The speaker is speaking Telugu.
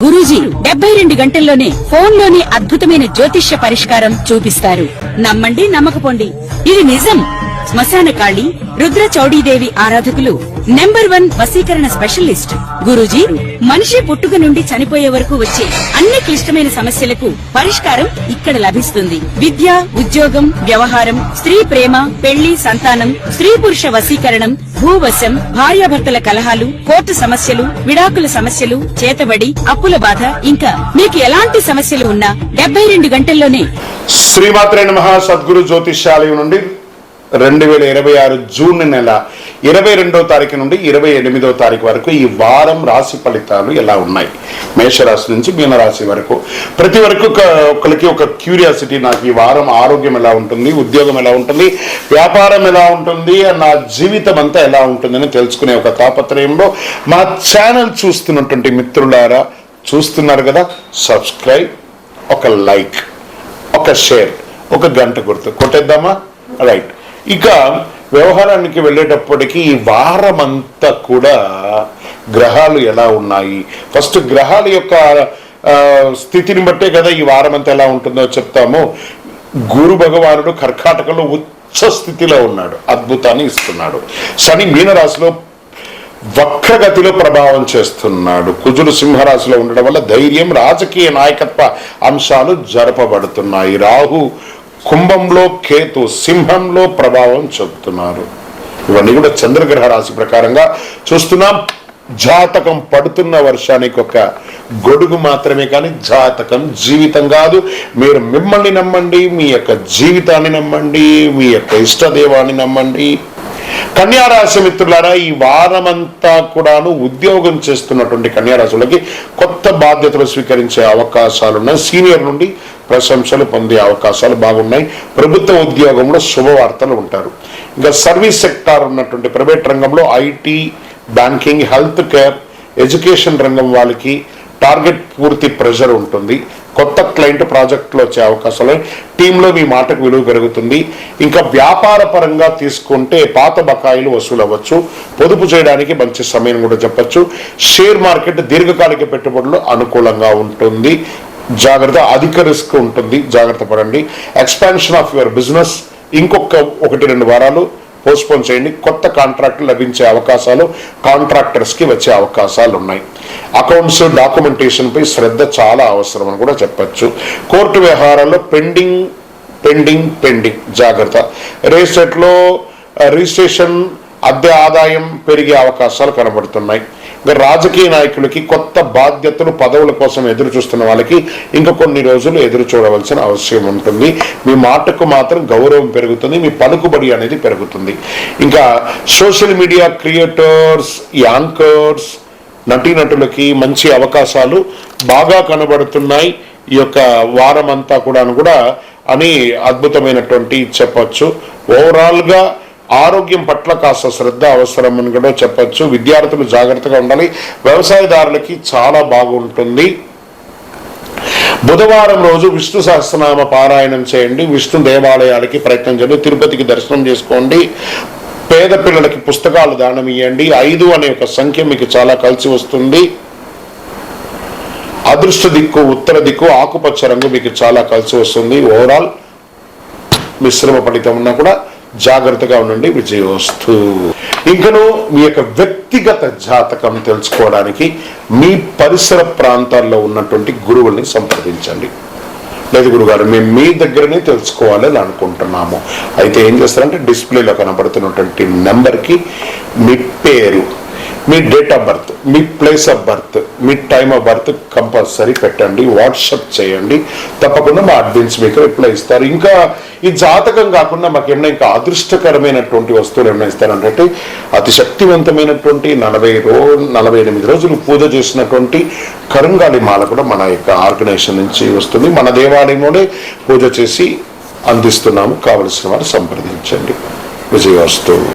గురూజీ 72 గంటల్లోనే ఫోన్ లోని అద్భుతమైన జ్యోతిష్య పరిష్కారం చూపిస్తారు. నమ్మండి, నమ్మకపోండి, ఇది నిజం. శ్మశాన కాళి రుద్ర చౌడీదేవి ఆరాధకులు నంబర్ 1 వశీకరణ స్పెషలిస్ట్ గురూజీ. మనిషి పుట్టుక నుండి చనిపోయే వరకు వచ్చే అన్ని క్లిష్టమైన సమస్యలకు పరిష్కారం ఇక్కడ లభిస్తుంది. విద్య, ఉద్యోగం, వ్యవహారం, స్త్రీ ప్రేమ, పెళ్లి, సంతానం, స్త్రీ పురుష వశీకరణం, భూవశం, భార్యాభర్తల కలహాలు, కోర్టు సమస్యలు, విడాకుల సమస్యలు, చేతబడి, అప్పుల బాధ, ఇంకా మీకు ఎలాంటి సమస్యలు ఉన్నా 72 గంటల్లోనే. శ్రీమాత్రే నమః. సద్గురు జ్యోతిష్యాలయం నుండి 2026 జూన్ నెల 22వ తారీఖు నుండి 28వ తారీఖు వరకు ఈ వారం రాశి ఫలితాలు ఎలా ఉన్నాయి, మేషరాశి నుంచి మీనరాశి వరకు. ప్రతి వరకు ఒకరికి ఒక క్యూరియాసిటీ, నాకు ఈ వారం ఆరోగ్యం ఎలా ఉంటుంది, ఉద్యోగం ఎలా ఉంటుంది, వ్యాపారం ఎలా ఉంటుంది, నా జీవితం అంతా ఎలా ఉంటుందని తెలుసుకునే ఒక తాపత్రయంలో మా ఛానల్ చూస్తున్నటువంటి మిత్రులారా, చూస్తున్నారు కదా, సబ్స్క్రైబ్, ఒక లైక్, ఒక షేర్, ఒక గంట గుర్తు కొట్టేద్దామా? రైట్. ఇక వ్యవహారానికి వెళ్ళేటప్పటికీ ఈ వారం అంతా కూడా గ్రహాలు ఎలా ఉన్నాయి, ఫస్ట్ గ్రహాల యొక్క స్థితిని బట్టే కదా ఈ వారం అంతా ఎలా ఉంటుందో చెప్తాము. గురు భగవానుడు కర్కాటకంలో ఉచ్చ స్థితిలో ఉన్నాడు, అద్భుతాన్ని ఇస్తున్నాడు. శని మీనరాశిలో వక్రగతిలో ప్రభావం చేస్తున్నాడు. కుజుడు సింహరాశిలో ఉండడం వల్ల ధైర్యం, రాజకీయ నాయకత్వ అంశాలు జరపబడుతున్నాయి. రాహు కుంభంలో, కేతు సింహంలో ప్రభావం చూపుతున్నారు. ఇవన్నీ కూడా చంద్రగ్రహ రాశి ప్రకారంగా చూస్తున్నాం. జాతకం పడుతున్న వర్షానికి ఒక గొడుగు మాత్రమే, కానీ జాతకం జీవితం కాదు. మీరు మిమ్మల్ని నమ్మండి, మీ యొక్క జీవితాన్ని నమ్మండి, మీ యొక్క ఇష్టదేవాన్ని నమ్మండి. కన్యారాశి మిత్రులారా, ఈ వారమంతా కూడాను ఉద్యోగం చేస్తున్నటువంటి కన్యారాశులకి కొత్త బాధ్యతలు స్వీకరించే అవకాశాలున్నాయి. సీనియర్ నుండి ప్రశంసలు పొందే అవకాశాలు బాగున్నాయి. ప్రభుత్వ ఉద్యోగంలో శుభవార్తలు ఉంటారు. ఇంకా సర్వీస్ సెక్టార్ ఉన్నటువంటి ప్రైవేట్ రంగంలో IT, banking, health care, education రంగం వాళ్ళకి టార్గెట్ పూర్తి ప్రెషర్ ఉంటుంది. కొత్త క్లయింట్ ప్రాజెక్టులు వచ్చే అవకాశాలు, టీంలో మీ మాటకు విలువ పెరుగుతుంది. ఇంకా వ్యాపార పరంగా తీసుకుంటే పాత బకాయిలు వసూలు అవ్వచ్చు. పొదుపు చేయడానికి మంచి సమయం కూడా చెప్పచ్చు. షేర్ మార్కెట్ దీర్ఘకాలిక పెట్టుబడులు అనుకూలంగా ఉంటుంది. జాగ్రత్త, అధిక రిస్క్ ఉంటుంది, జాగ్రత్త పడండి. ఎక్స్పాన్షన్ ఆఫ్ యువర్ బిజినెస్ ఇంకొక 1-2 వారాలు పోస్ట్పోన్ చేయండి. కొత్త కాంట్రాక్టులు లభించే అవకాశాలు, కాంట్రాక్టర్స్ కి వచ్చే అవకాశాలు ఉన్నాయి. అకౌంట్స్, డాక్యుమెంటేషన్ పై శ్రద్ధ చాలా అవసరం అని కూడా చెప్పచ్చు. కోర్టు వ్యవహారాల్లో పెండింగ్ జాగ్రత్త. రియల్ ఎస్టేట్ లో రిజిస్ట్రేషన్, అద్దె ఆదాయం పెరిగే అవకాశాలు కనబడుతున్నాయి. ఇంకా రాజకీయ నాయకులకి కొత్త బాధ్యతలు, పదవుల కోసం ఎదురు చూస్తున్న వాళ్ళకి ఇంకా కొన్ని రోజులు ఎదురు చూడవలసిన అవసరం ఉంటుంది. మీ మాటకు మాత్రం గౌరవం పెరుగుతుంది, మీ పలుకుబడి అనేది పెరుగుతుంది. ఇంకా సోషల్ మీడియా క్రియేటర్స్, యాంకర్స్, నటీనటులకి మంచి అవకాశాలు బాగా కనబడుతున్నాయి ఈ యొక్క వారం అంతా కూడా అని అద్భుతమైనటువంటి చెప్పచ్చు. ఓవరాల్ గా ఆరోగ్యం పట్ల కాస్త శ్రద్ధ అవసరం అని కూడా చెప్పచ్చు. విద్యార్థులు జాగ్రత్తగా ఉండాలి. వ్యవసాయదారులకి చాలా బాగుంటుంది. బుధవారం రోజు విష్ణు సహస్రనామ పారాయణం చేయండి. విష్ణు దేవాలయాలకి ప్రయత్నం చేయండి. తిరుపతికి దర్శనం చేసుకోండి. పేద పిల్లలకి పుస్తకాలు దానం ఇవ్వండి. 5 అనే ఒక సంఖ్య మీకు చాలా కలిసి వస్తుంది. అదృష్ట దిక్కు ఉత్తర దిక్కు, ఆకుపచ్చ రంగు మీకు చాలా కలిసి వస్తుంది. ఓవరాల్ మిశ్రమ ఫలితం ఉన్నా కూడా జాగ్రత్తగా ఉండండి. విజయోస్తు. ఇంకను మీ యొక్క వ్యక్తిగత జాతకం తెలుసుకోవడానికి మీ పరిసర ప్రాంతాల్లో ఉన్నటువంటి గురువుల్ని సంప్రదించండి. లేదు గురుగారు, మేము మీ దగ్గరనే తెలుసుకోవాలని అనుకుంటున్నాము, అయితే ఏం చేస్తారంటే డిస్ప్లేలో కనబడుతున్నటువంటి నెంబర్కి మీ పేరు, మీ డేట్ ఆఫ్ బర్త్, మీ ప్లేస్ ఆఫ్ బర్త్, మీ టైమ్ ఆఫ్ బర్త్ కంపల్సరీ పెట్టండి. వాట్సాప్ చేయండి. తప్పకుండా మా అడ్మిన్స్ మీకు రిప్లై ఇస్తారు. ఇంకా ఈ జాతకం కాకుండా మాకు ఏమైనా ఇంకా అదృష్టకరమైనటువంటి వస్తువులు ఏమైనా ఇస్తారంటే అతి శక్తివంతమైనటువంటి 48 రోజులు పూజ చేసినటువంటి కరుంగాలి మాల కూడా మన యొక్క ఆర్గనైజేషన్ నుంచి వస్తుంది. మన దేవాలయంలోనే పూజ చేసి అందిస్తున్నాము. కావలసిన వారు సంప్రదించండి. విజయోస్తు.